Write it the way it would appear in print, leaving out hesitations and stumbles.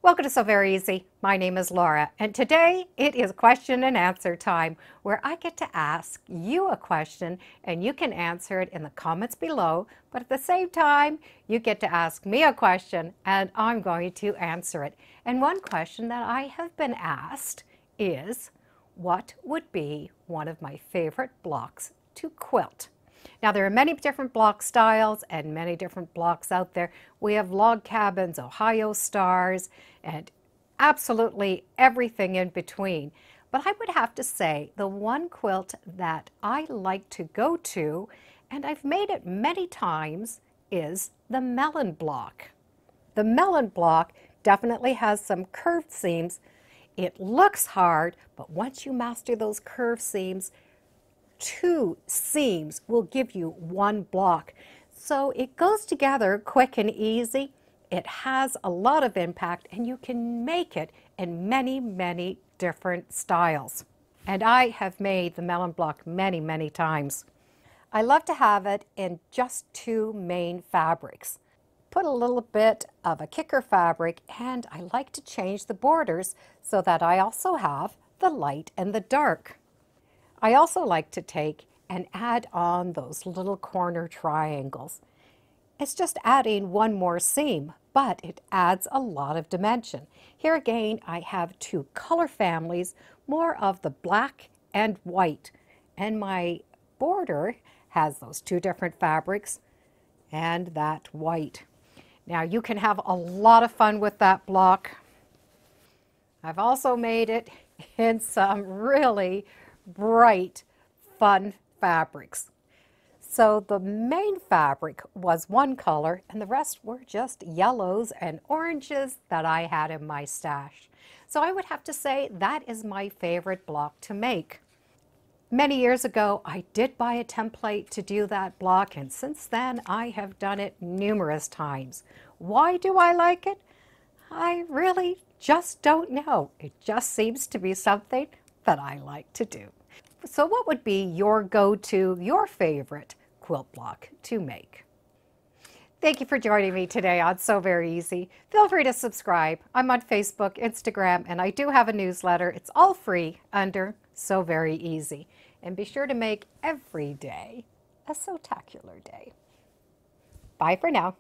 Welcome to Sew Very Easy. My name is Laura, and today it is question and answer time where I get to ask you a question and you can answer it in the comments below, but at the same time you get to ask me a question and I'm going to answer it. And one question that I have been asked is, what would be one of my favorite blocks to quilt? Now, there are many different block styles and many different blocks out there. We have log cabins, Ohio stars, and absolutely everything in between. But I would have to say the one quilt that I like to go to, and I've made it many times, is the Melon Block. The Melon Block definitely has some curved seams. It looks hard, but once you master those curved seams, two seams will give you one block. So it goes together quick and easy. It has a lot of impact and you can make it in many different styles. And I have made the Melon Block many times. I love to have it in just two main fabrics. Put a little bit of a kicker fabric, and I like to change the borders so that I also have the light and the dark. I also like to take and add on those little corner triangles. It's just adding one more seam, but it adds a lot of dimension. Here again, I have two color families, more of the black and white. And my border has those two different fabrics and that white. Now you can have a lot of fun with that block. I've also made it in some really bright, fun fabrics. So the main fabric was one color and the rest were just yellows and oranges that I had in my stash. So I would have to say that is my favorite block to make. Many years ago, I did buy a template to do that block, and since then I have done it numerous times. Why do I like it? I really just don't know. It just seems to be something that I like to do. So what would be your go-to, your favorite quilt block to make? Thank you for joining me today on Sew Very Easy. Feel free to subscribe. I'm on Facebook, Instagram, and I do have a newsletter. It's all free under Sew Very Easy. And be sure to make every day a sewtacular day. Bye for now.